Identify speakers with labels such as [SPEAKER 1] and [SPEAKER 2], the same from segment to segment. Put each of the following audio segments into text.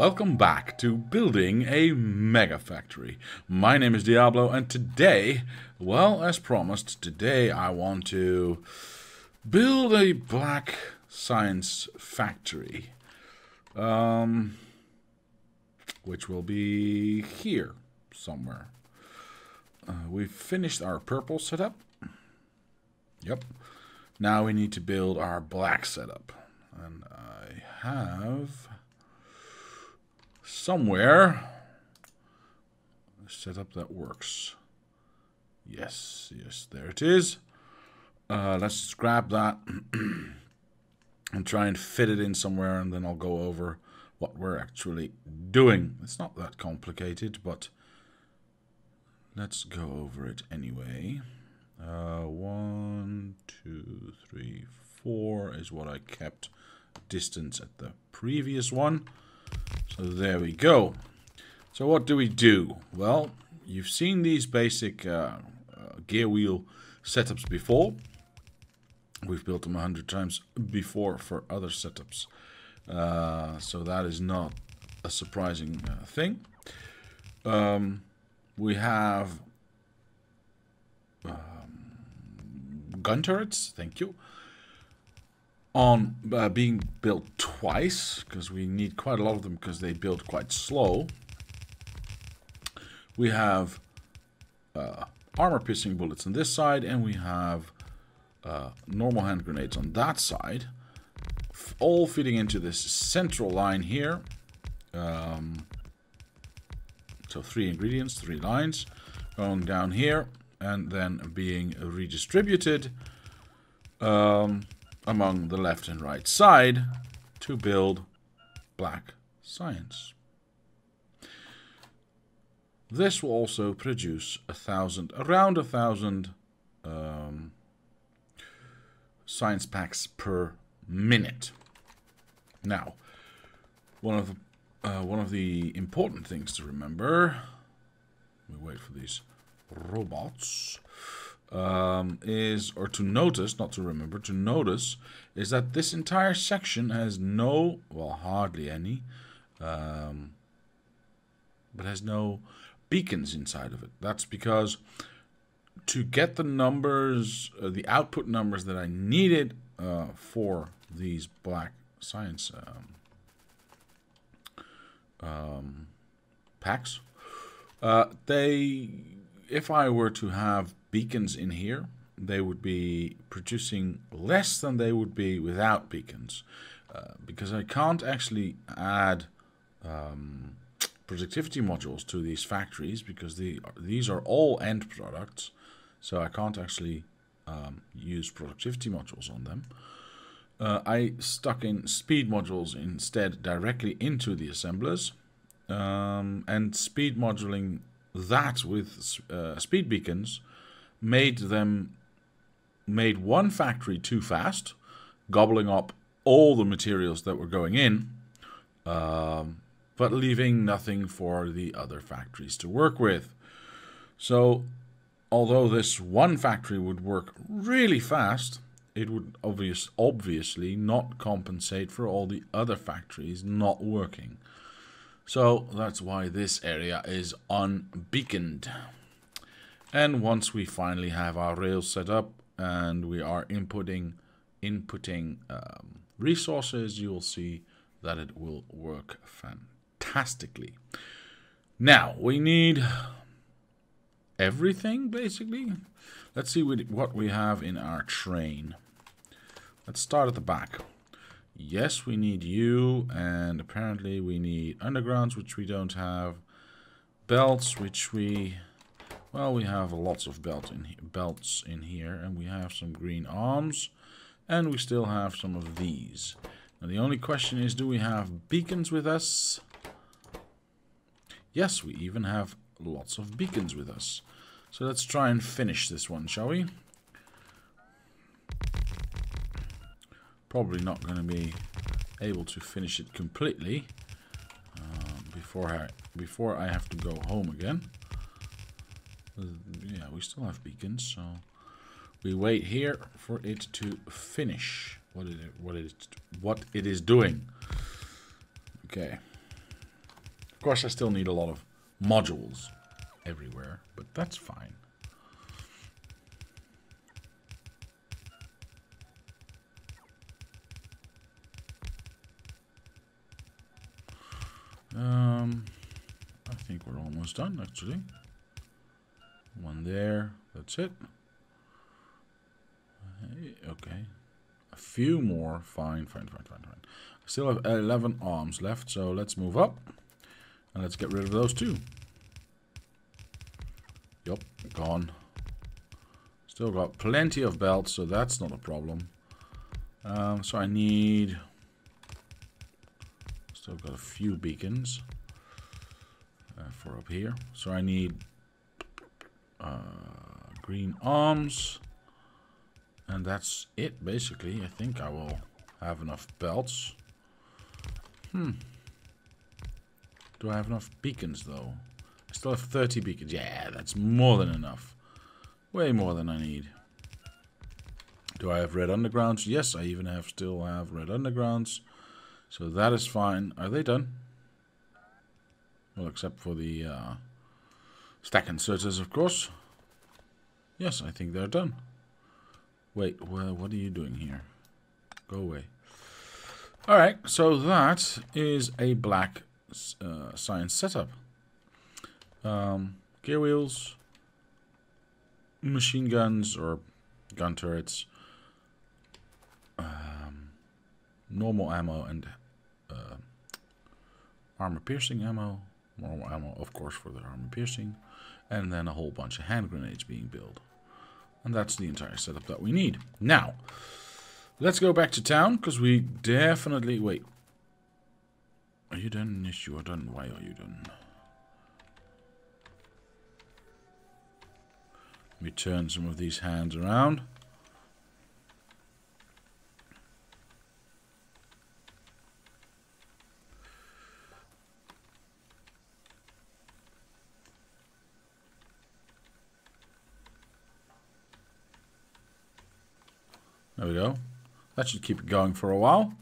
[SPEAKER 1] Welcome back to building a mega factory. My name is Diablo, and today, well, as promised, today I want to build a black science factory, which will be here somewhere. We've finished our purple setup. Yep. Now we need to build our black setup, and I have somewhere a setup that works. Yes, there it is. Let's just grab that and try and fit it in somewhere, and then I'll go over what we're actually doing. It's not that complicated, but let's go over it anyway. 1, 2, 3, 4 is what I kept distance at the previous one. So there we go. So what do we do? Well, you've seen these basic gear wheel setups before. We've built them 100 times before for other setups. So that is not a surprising thing. We have gun turrets, thank you, on being built twice, because we need quite a lot of them because they build quite slow. We have armor-piercing bullets on this side, and we have normal hand grenades on that side, all feeding into this central line here. So 3 ingredients, 3 lines, going down here, and then being redistributed among the left and right side to build black science. This will also produce around 1,000 science packs per minute. Now, one of the important things to remember, we wait for these robots, is, or to notice, not to remember, to notice, is that this entire section has no, well, hardly any, but has no beacons inside of it. That's because to get the numbers, the output numbers that I needed for these black science packs, if I were to have beacons in here, they would be producing less than they would be without beacons, because I can't actually add productivity modules to these factories, because these are all end products, so I can't actually use productivity modules on them. I stuck in speed modules instead directly into the assemblers, and speed moduling that with speed beacons made one factory too fast, gobbling up all the materials that were going in, but leaving nothing for the other factories to work with. So although this one factory would work really fast, it would obviously not compensate for all the other factories not working. So that's why this area is unbeaconed. And once we finally have our rails set up and we are inputting resources, you will see that it will work fantastically. Now we need everything, basically. Let's see what we have in our train. Let's start at the back. Yes, we need you, and apparently we need undergrounds, which we don't have. Belts, which we have lots of belts in here, and we have some green arms, and we still have some of these. Now the only question is, do we have beacons with us? Yes, we even have lots of beacons with us. So let's try and finish this one, shall we? Probably not going to be able to finish it completely before I have to go home again. Yeah, we still have beacons, so we wait here for it to finish what it is doing. Okay, course, I still need a lot of modules everywhere, but that's fine. I think we're almost done, actually. One there. That's it. Okay. A few more. Fine. I still have 11 arms left, so let's move up. And let's get rid of those two. Yup, gone. Still got plenty of belts, so that's not a problem. So I need... Still got a few beacons for up here. So I need green arms. And that's it, basically. I think I will have enough belts. Do I have enough beacons, though? I still have 30 beacons. Yeah, that's more than enough. Way more than I need. Do I have red undergrounds? Yes, I even still have red undergrounds. So that is fine. Are they done? Well, except for the stack inserters, of course. Yes, I think they're done. Wait, well, what are you doing here? Go away. Alright, so that is a black science setup. Gear wheels, machine guns or gun turrets, normal ammo and armor piercing ammo. Normal ammo, of course, for the armor piercing. And then a whole bunch of hand grenades being built. And that's the entire setup that we need. Now, let's go back to town, because we definitely... Wait. Are you done? Yes, you are done. Why are you done? Let me turn some of these hands around. There we go. That should keep it going for a while.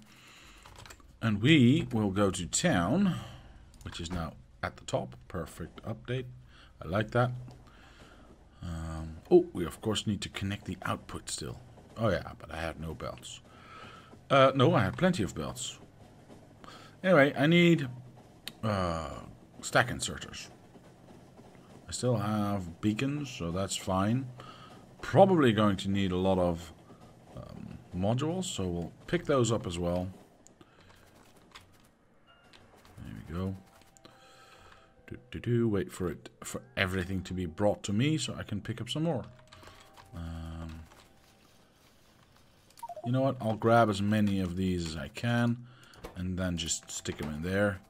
[SPEAKER 1] And we will go to town, which is now at the top. Perfect update. I like that. Oh, we of course need to connect the output still. Oh yeah, but I have no belts. No, I have plenty of belts. Anyway, I need stack inserters. I still have beacons, so that's fine. Probably going to need a lot of modules, so we'll pick those up as well. There we go. Wait for everything to be brought to me so I can pick up some more. You know what? I'll grab as many of these as I can and then just stick them in there.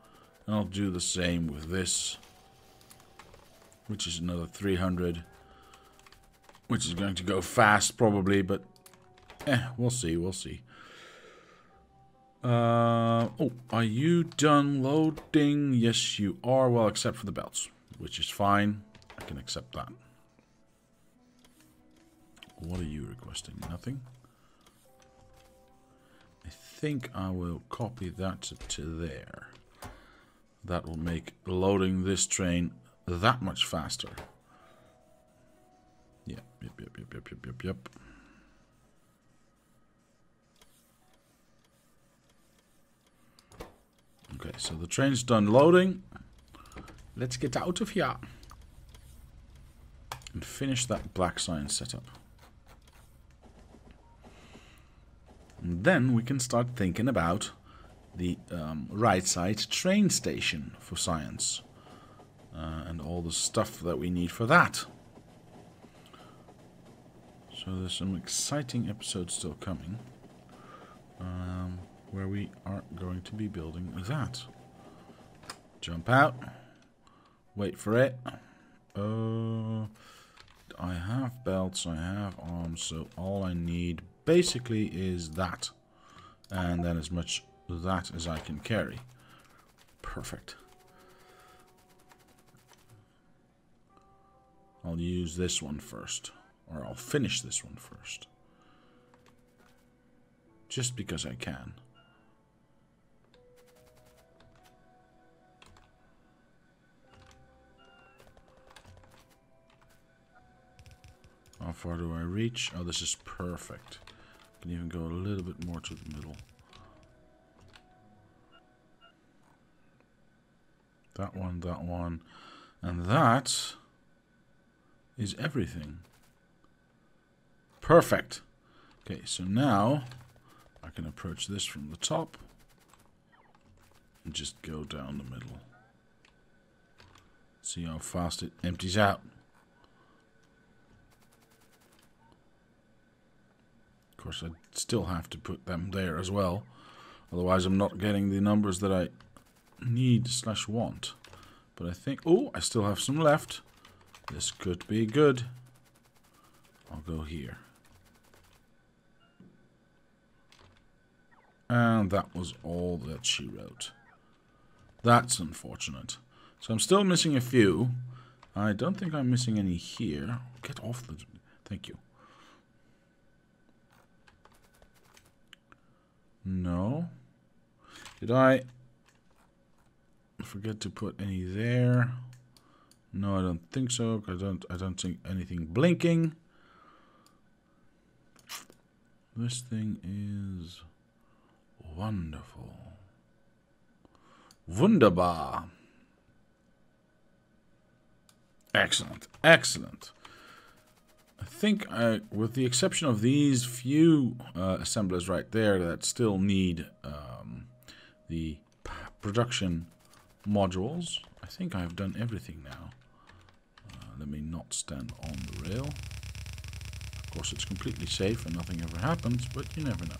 [SPEAKER 1] And I'll do the same with this, which is another 300, which is going to go fast probably, but we'll see, we'll see. Oh, are you done loading? Yes, you are. Well, except for the belts, which is fine. I can accept that. What are you requesting? Nothing? I think I will copy that to there. That will make loading this train that much faster. Yep. Okay, so the train's done loading. Let's get out of here and finish that black science setup. And then we can start thinking about the right side train station for science and all the stuff that we need for that. So there's some exciting episodes still coming. Where we are going to be building that. Jump out. Wait for it. I have belts, I have arms, so all I need basically is that. And then as much of that as I can carry. Perfect. I'll use this one first. Or I'll finish this one first. Just because I can. How far do I reach? Oh, this is perfect. I can even go a little bit more to the middle. That one, and that is everything. Perfect. Okay, so now I can approach this from the top and just go down the middle. See how fast it empties out. Of course, I still have to put them there as well. Otherwise, I'm not getting the numbers that I need / want. But I think... Oh, I still have some left. This could be good. I'll go here. And that was all that she wrote. That's unfortunate. So I'm still missing a few. I don't think I'm missing any here. Get off the... Thank you. No. Did I forget to put any there? No, I don't think so. I don't think anything blinking. This thing is wonderful. Wunderbar. Excellent. Excellent. I think, with the exception of these few assemblers right there that still need the production modules, I think I've done everything now. Let me not stand on the rail. Of course, it's completely safe and nothing ever happens, but you never know.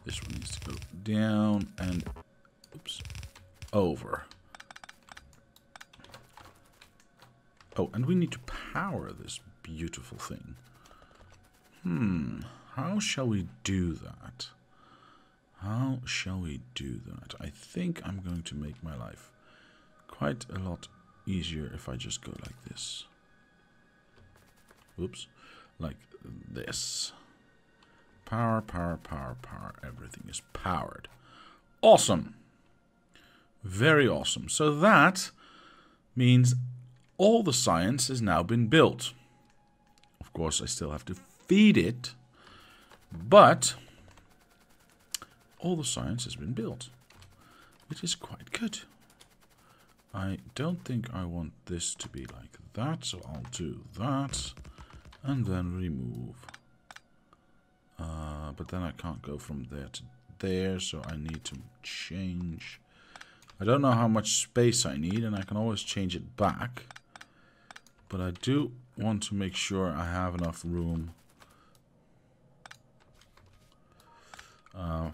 [SPEAKER 1] This one needs to go down and, oops, over. Oh, and we need to power this beautiful thing. How shall we do that? How shall we do that? I think I'm going to make my life quite a lot easier if I just go like this. Oops. Like this. Power, power, power, power. Everything is powered. Awesome. Very awesome. So that means all the science has now been built. Of course, I still have to feed it, but all the science has been built, which is quite good. I don't think I want this to be like that, so I'll do that and then remove. But then I can't go from there to there, so I need to change. I don't know how much space I need, and I can always change it back. But I do want to make sure I have enough room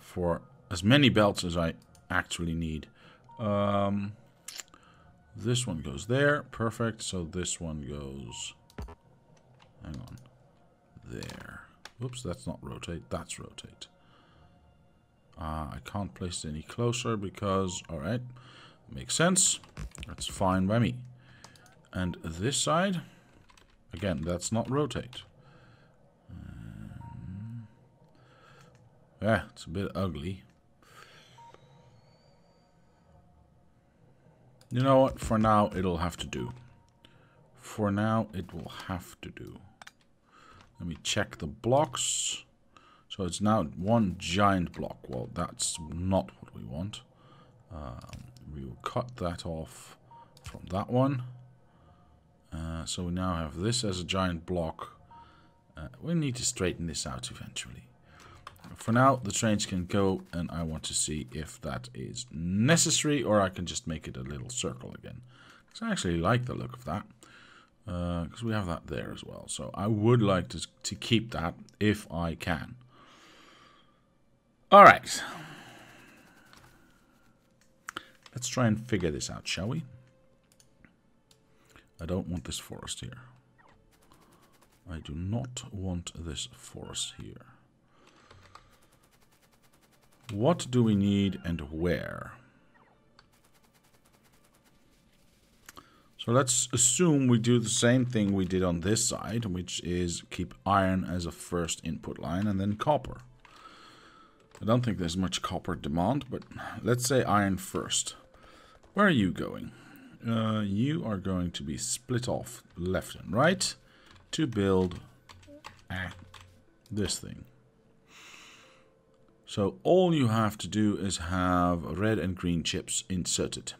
[SPEAKER 1] for as many belts as I actually need. This one goes there. Perfect. So this one goes... Hang on. There. Whoops, that's not rotate. That's rotate. I can't place it any closer because... Alright. Makes sense. That's fine by me. And this side, again, that's not rotate. Yeah, it's a bit ugly. You know what? For now, it'll have to do. For now, it will have to do. Let me check the blocks. So it's now one giant block. Well, that's not what we want. We will cut that off from that one. So we now have this as a giant block. We need to straighten this out eventually. For now, the trains can go, and I want to see if that is necessary, or I can just make it a little circle again. Because I actually like the look of that. Because we have that there as well. So I would like to keep that if I can. Alright. Let's try and figure this out, shall we? I don't want this forest here. I do not want this forest here. What do we need and where? So let's assume we do the same thing we did on this side, which is keep iron as a first input line and then copper. I don't think there's much copper demand, but let's say iron first. Where are you going? you are going to be split off left and right to build this thing. So all you have to do is have red and green chips inserted.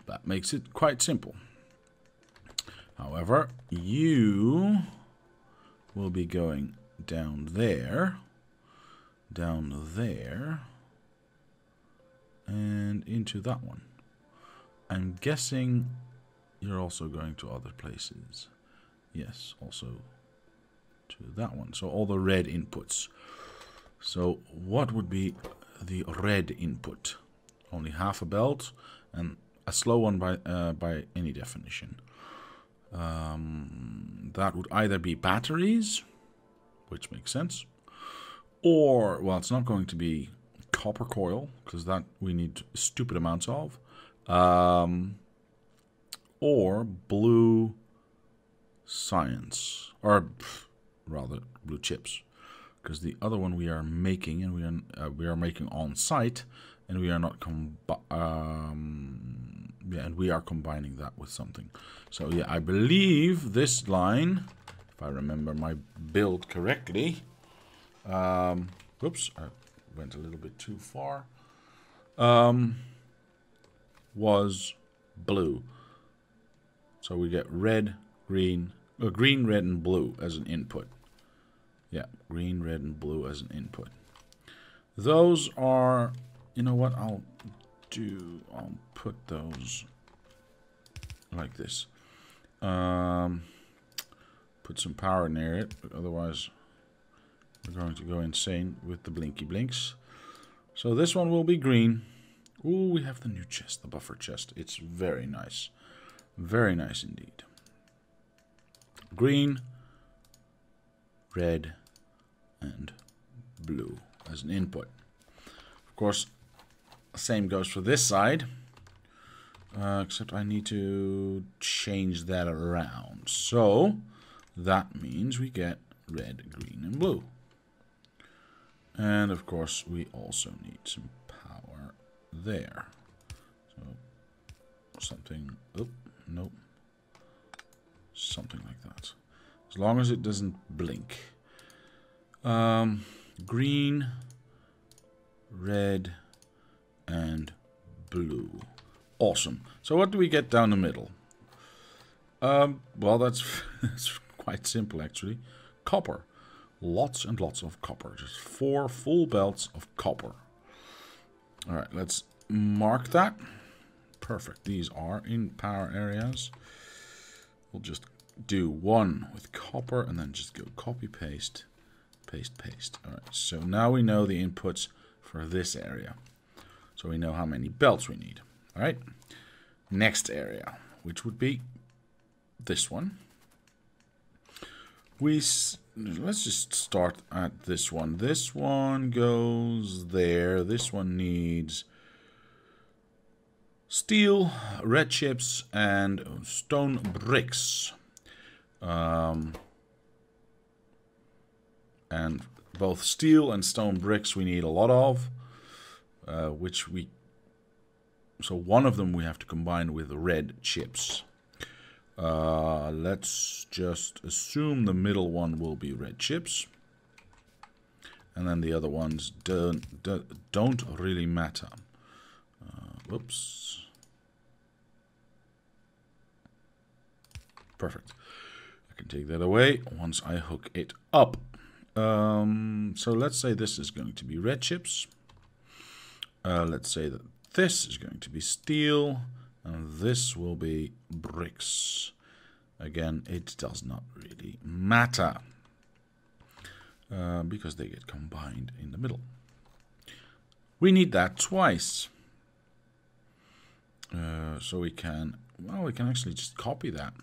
[SPEAKER 1] That makes it quite simple. However, you will be going down there, and into that one. I'm guessing you're also going to other places. Yes, also to that one. So all the red inputs. So what would be the red input? Only half a belt and a slow one by any definition. That would either be batteries, which makes sense, or, well, it's not going to be copper coil, because that we need stupid amounts of, or blue science, or rather blue chips, because the other one we are making, and we are making on site, and we are not and we are combining that with something. So yeah, I believe this line, if I remember my build correctly, whoops, I went a little bit too far, was blue. So we get red, green, green, red, and blue as an input. Yeah, green, red, and blue as an input. Those are, you know what, I'll put those like this. Put some power near it, but otherwise we're going to go insane with the blinky blinks. So this one will be green. Ooh, we have the new chest, the buffer chest. It's very nice. Very nice indeed. Green, red, and blue as an input. Of course, same goes for this side. Except I need to change that around. So that means we get red, green, and blue. And of course, we also need some power there. So something, oh, nope. Something like that. As long as it doesn't blink. Green, red, and blue. Awesome. So what do we get down the middle? Well, that's quite simple, actually. Copper. Lots and lots of copper. Just 4 full belts of copper. All right, let's mark that. Perfect. These are in power areas. We'll just do one with copper and then just go copy, paste, paste, paste. All right, so now we know the inputs for this area. So we know how many belts we need. All right, next area, which would be this one. Let's just start at this one. This one goes there. This one needs steel, red chips, and stone bricks. And both steel and stone bricks we need a lot of, so one of them we have to combine with red chips. Let's just assume the middle one will be red chips. And then the other ones don't really matter. Whoops. Perfect. I can take that away once I hook it up. So let's say this is going to be red chips. Let's say that this is going to be steel, and this will be bricks. Again, it does not really matter, because they get combined in the middle. We need that twice. So we can actually just copy that.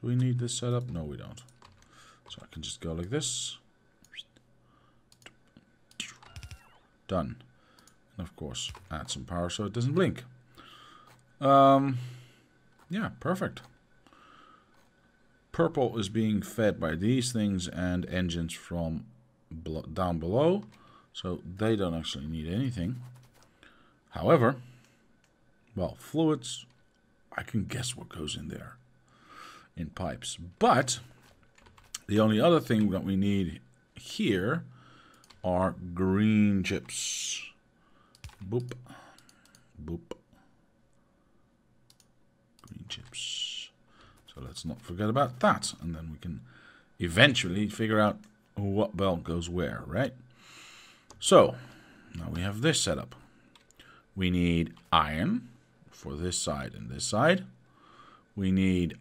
[SPEAKER 1] Do we need this setup? No, we don't. So I can just go like this. Done. And of course, add some power so it doesn't blink. Yeah, perfect. Purple is being fed by these things and engines from down below. So they don't actually need anything. However, well, fluids, I can guess what goes in there in pipes. But the only other thing that we need here are green chips. Boop. Boop. Green chips. So let's not forget about that. And then we can eventually figure out what belt goes where, right? So, now we have this setup. We need iron for this side and this side. We need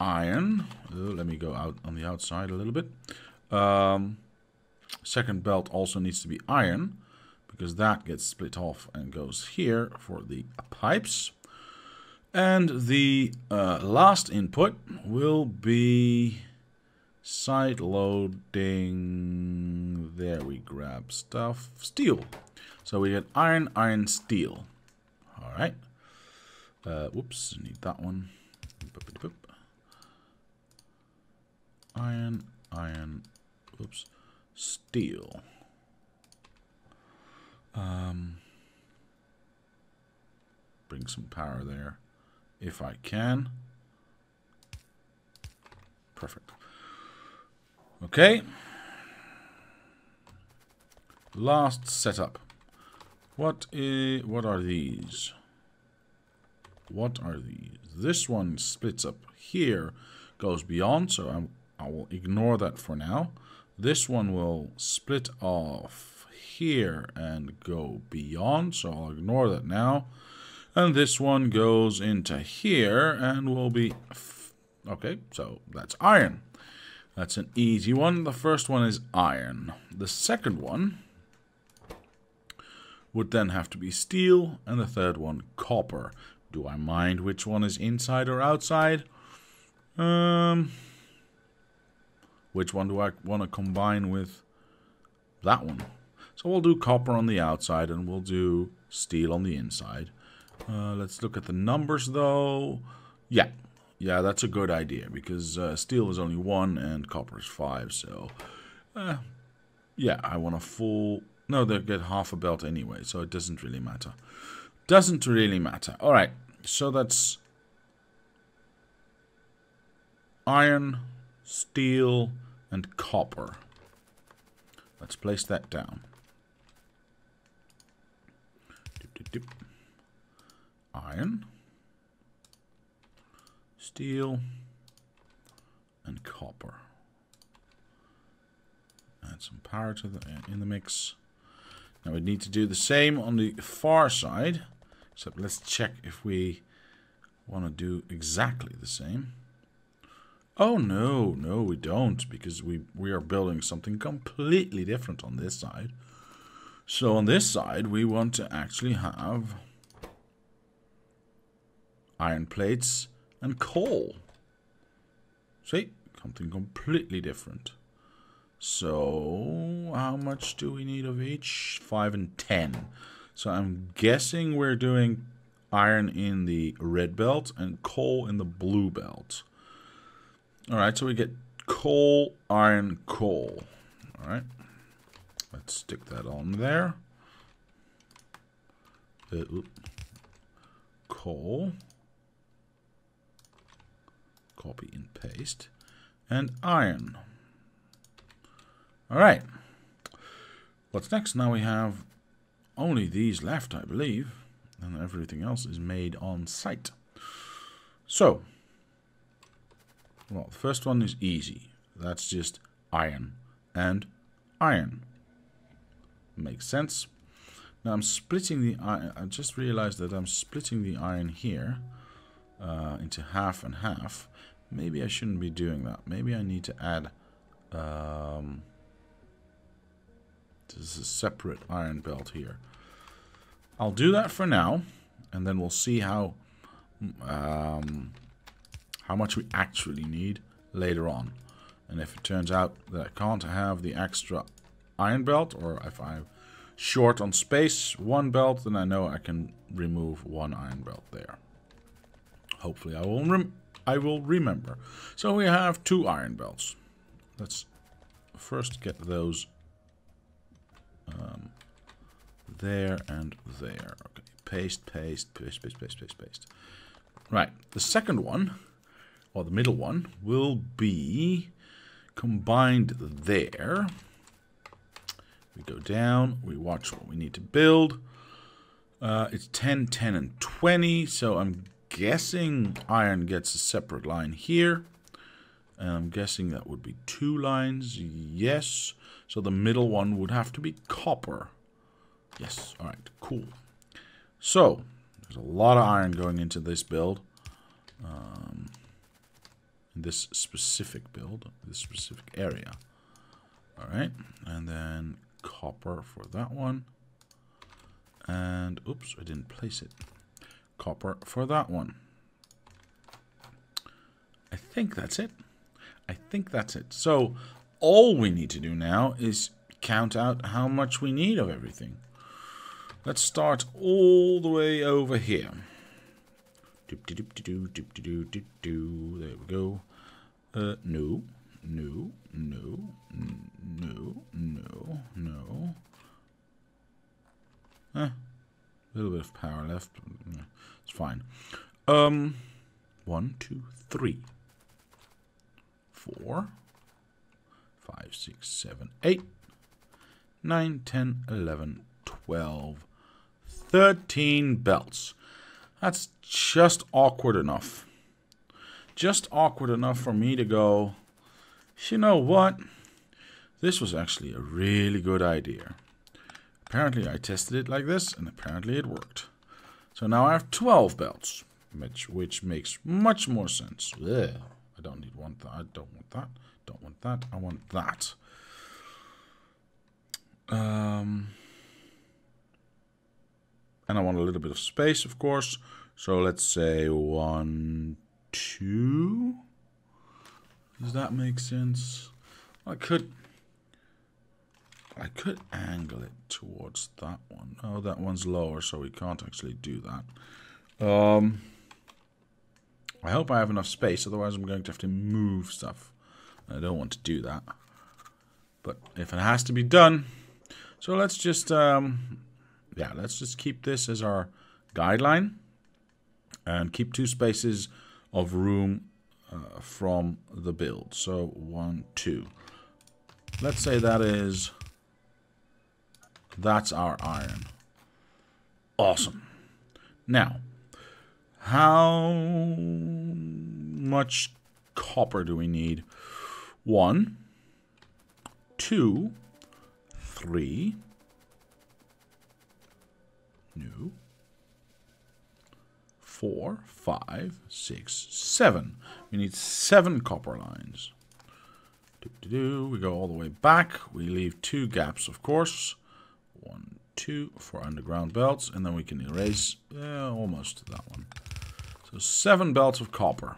[SPEAKER 1] iron. Let me go out on the outside a little bit. Second belt also needs to be iron, because that gets split off and goes here for the pipes. And the last input will be side loading. There we grab stuff. Steel. So we get iron, iron, steel. All right. Whoops, need that one. Iron, iron, whoops, steel. Bring some power there if I can. Perfect. Okay. Last setup. What are these? What are these? This one splits up here, goes beyond, so I will ignore that for now. This one will split off here and go beyond, so I'll ignore that now. And this one goes into here and will be... Okay, so that's iron. That's an easy one. The first one is iron. The second one would then have to be steel, and the third one copper. Do I mind which one is inside or outside? Which one do I want to combine with that one? So we'll do copper on the outside and we'll do steel on the inside. Let's look at the numbers though. Yeah, that's a good idea, because steel is only 1 and copper is 5. So yeah, I want a full... No, they get half a belt anyway, so it doesn't really matter. Doesn't really matter. All right, so that's iron, steel, and copper. Let's place that down. Dip, dip, dip. Iron, steel, and copper. Add some power to in the mix. Now we need to do the same on the far side, except let's check if we want to do exactly the same. Oh no, we don't, because we are building something completely different on this side. So on this side we want to actually have iron plates and coal. See? Something completely different. So, how much do we need of each? 5 and 10. So I'm guessing we're doing iron in the red belt and coal in the blue belt. Alright, so we get coal, iron, coal. Alright. Let's stick that on there. Coal. Copy and paste. And iron. Alright. What's next? Now we have only these left, I believe. And everything else is made on site. So, well, the first one is easy. That's just iron and iron. Makes sense. Now I'm splitting the iron. I just realized that I'm splitting the iron here into half and half. Maybe I shouldn't be doing that. Maybe I need to add... This is a separate iron belt here. I'll do that for now, and then we'll see how much we actually need later on. And if it turns out that I can't have the extra iron belt, or if I'm short on space, one belt, then I know I can remove one iron belt there. Hopefully I will remember. So we have 2 iron belts. Let's first get those there and there. Okay, paste, paste, paste, paste, paste, paste, paste. Right, the second one, or the middle one, will be combined there. We go down, we watch what we need to build. It's 10, 10, and 20, so I'm guessing iron gets a separate line here. And I'm guessing that would be 2 lines, yes. So the middle one would have to be copper. Yes, alright, cool. So, there's a lot of iron going into this build. This specific build, this specific area. Alright, and then copper for that one. And, oops, I didn't place it. Copper for that one. I think that's it. I think that's it. So, all we need to do now is count out how much we need of everything. Let's start all the way over here. There we go. No, no, no, no, no, no. A little bit of power left. It's fine. 1, 2, 3, 4, 5, 6, 7, 8, 9, 10, 11, 12, 13 belts. That's just awkward enough. Just awkward enough for me to go, you know what? This was actually a really good idea. Apparently I tested it like this, and apparently it worked. So now I have 12 belts, which makes much more sense. Ugh, I don't want that. I don't want that. Don't want that. I want that. And I want a little bit of space, of course. So let's say 1, 2. Does that make sense? I could angle it towards that one. Oh, that one's lower, so we can't actually do that. I hope I have enough space, otherwise I'm going to have to move stuff. I don't want to do that. But if it has to be done, so let's just let's just keep this as our guideline and keep 2 spaces of room from the build. So 1, 2. Let's say that's our iron. Awesome. Now, how much copper do we need? 1, 2, 3. No. 4, 5, 6, 7. We need 7 copper lines. We go all the way back. We leave 2 gaps, of course. 1, 2 for underground belts, and then we can erase almost that one. So 7 belts of copper.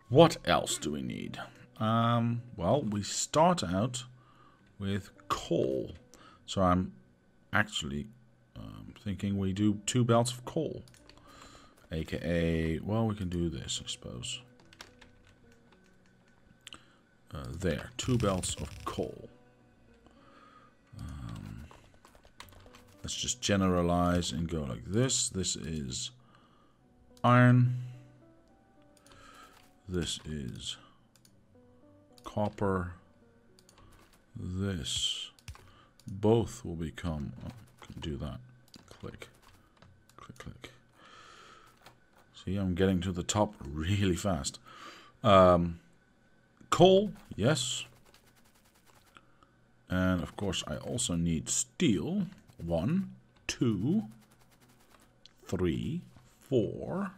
[SPEAKER 1] What else do we need? Well, we start out with coal. So I'm actually thinking we do 2 belts of coal. AKA, well, we can do this, I suppose. There, 2 belts of coal. Let's just generalize and go like this. This is iron. This is copper. This. Both will become... Oh, can do that. Click. Click, click. See, I'm getting to the top really fast. Coal, yes. And of course I also need steel. 1, 2, 3, 4.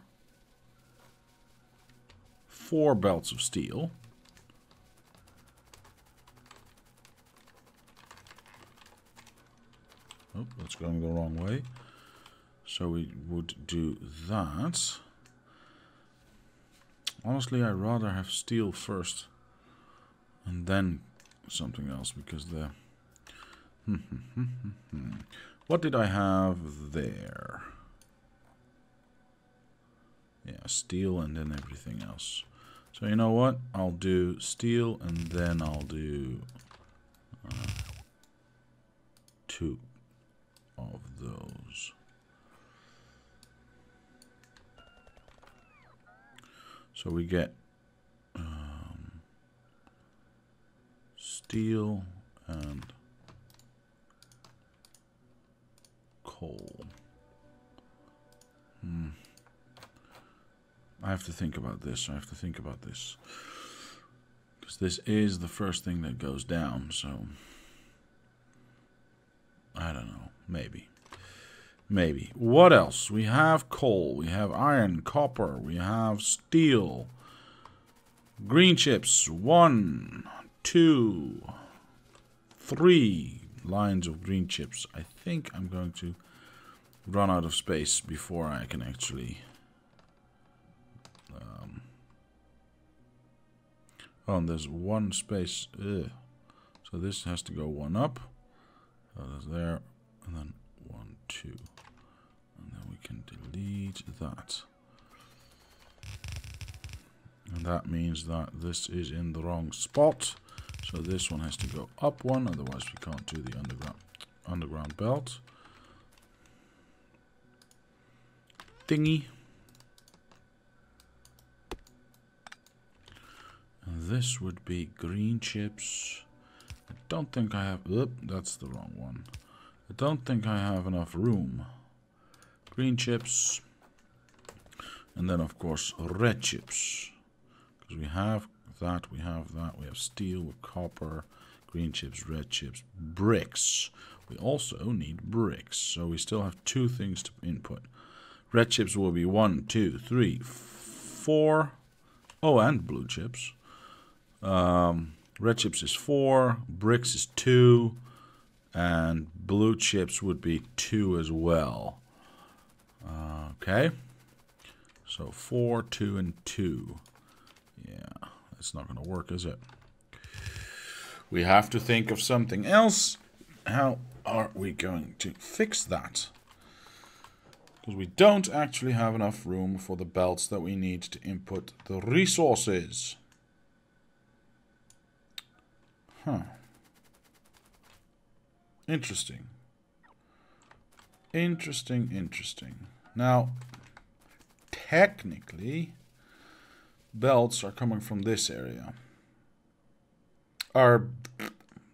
[SPEAKER 1] 4 belts of steel. Oh, that's going the wrong way. So we would do that. Honestly, I'd rather have steel first and then something else, because the... What did I have there? Yeah, steel and then everything else. So you know what? I'll do steel and then I'll do 2 of those. So we get steel and coal. I have to think about this. Because this is the first thing that goes down, so I don't know. Maybe. What else? We have coal, we have iron, copper, we have steel. Green chips. 1, 2, 3 lines of green chips. I think I'm going to run out of space before I can actually... oh, and there's one space. Ugh. So this has to go one up. So that's there. And then 1, 2. And then we can delete that. And that means that this is in the wrong spot. So this one has to go up one, otherwise we can't do the underground belt. Thingy. And this would be green chips. I don't think I have... Oop, that's the wrong one. I don't think I have enough room. Green chips. And then, of course, red chips. Because we have that, we have steel with copper, green chips, red chips, bricks. We also need bricks. So we still have 2 things to input. Red chips will be 1, 2, 3, 4. Oh, and blue chips. Red chips is 4, bricks is 2, and blue chips would be 2 as well. Okay. So 4, 2, and 2. Yeah, that's not going to work, is it? We have to think of something else. How are we going to fix that? Because we don't actually have enough room for the belts that we need to input the resources. Huh. Interesting. Interesting. Now, technically, belts are coming from this area. Or,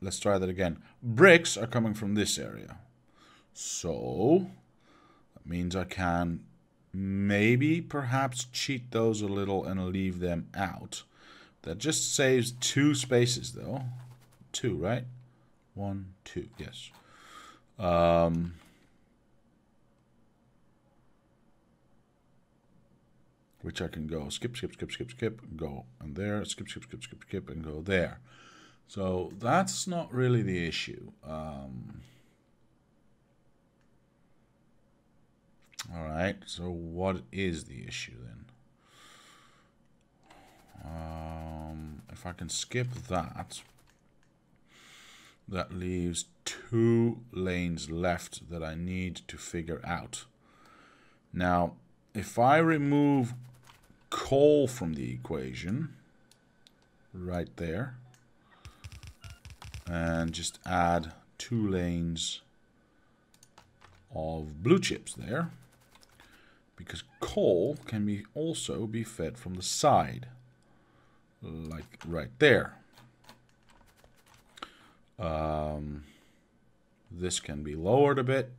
[SPEAKER 1] let's try that again. Bricks are coming from this area. So, that means I can maybe perhaps cheat those a little and leave them out. That just saves 2 spaces though. 2, right? 1, 2, yes. Which I can go skip, go and there, skip, and go there. So that's not really the issue. Alright, so what is the issue then? If I can skip that, that leaves 2 lanes left that I need to figure out. Now, if I remove coal from the equation, right there, and just add 2 lanes of blue chips there, because coal can also be fed from the side, like right there. This can be lowered a bit,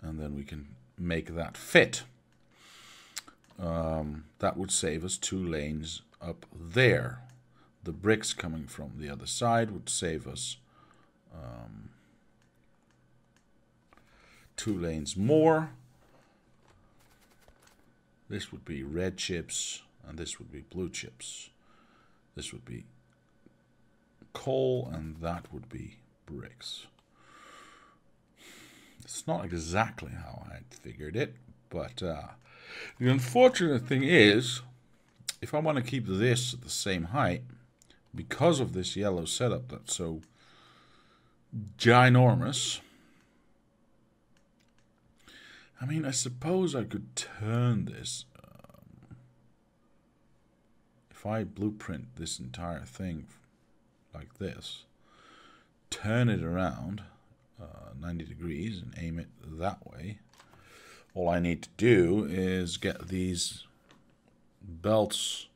[SPEAKER 1] and then we can make that fit. That would save us 2 lanes up there. The bricks coming from the other side would save us 2 lanes more. This would be red chips, and this would be blue chips. This would be coal, and that would be bricks. It's not exactly how I figured it, but the unfortunate thing is, if I want to keep this at the same height, because of this yellow setup that's so ginormous, I mean, I suppose I could turn this. If I blueprint this entire thing like this, turn it around 90 degrees and aim it that way, all I need to do is get these belts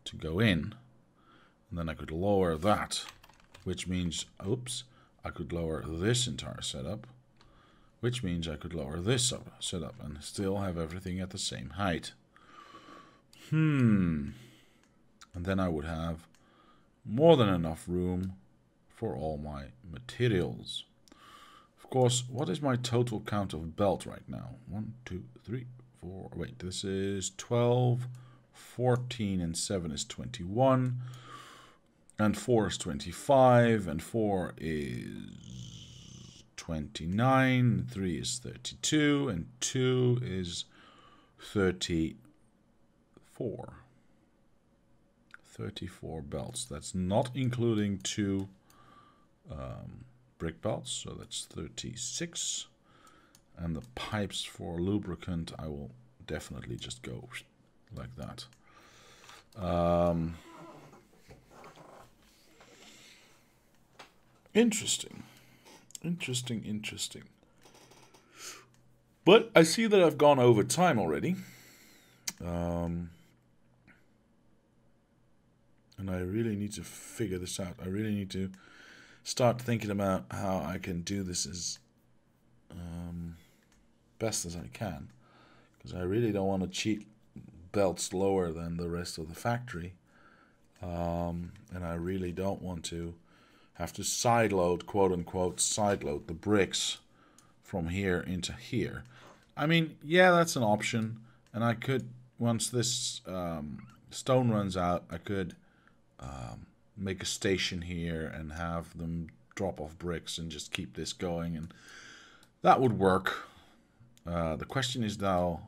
[SPEAKER 1] to go in. And then I could lower that, which means, oops, I could lower this entire setup, which means I could lower this setup and still have everything at the same height. And then I would have more than enough room for all my materials. Of course, what is my total count of belt right now? 1, 2, 3, 4. Wait, this is 12, 14, and 7 is 21. And 4 is 25, and 4 is 29, 3 is 32, and 2 is 34. 34 belts. That's not including 2 brick belts, so that's 36. And the pipes for lubricant, I will definitely just go like that. Interesting. But I see that I've gone over time already. And I really need to figure this out. I really need to start thinking about how I can do this as best as I can. Because I really don't want to cheat belts lower than the rest of the factory. And I really don't want to have to sideload, quote-unquote, sideload the bricks from here into here. I mean, yeah, that's an option. And I could, once this stone runs out, I could make a station here and have them drop off bricks and just keep this going. And that would work. The question is now,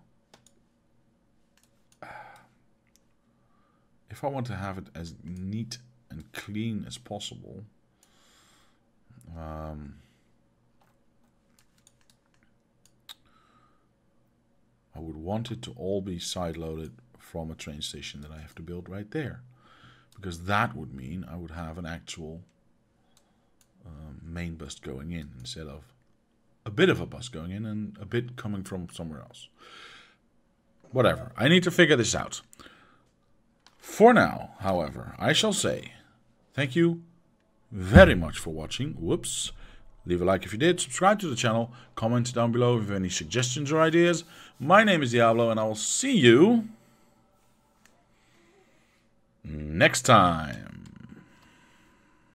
[SPEAKER 1] if I want to have it as neat and clean as possible, I would want it to all be side-loaded from a train station that I have to build right there. Because that would mean I would have an actual main bus going in instead of a bit of a bus going in and a bit coming from somewhere else. Whatever. I need to figure this out. For now, however, I shall say thank you very much for watching. Whoops. Leave a like if you did. Subscribe to the channel. Comment down below if you have any suggestions or ideas. My name is Diablo, and I will see you next time.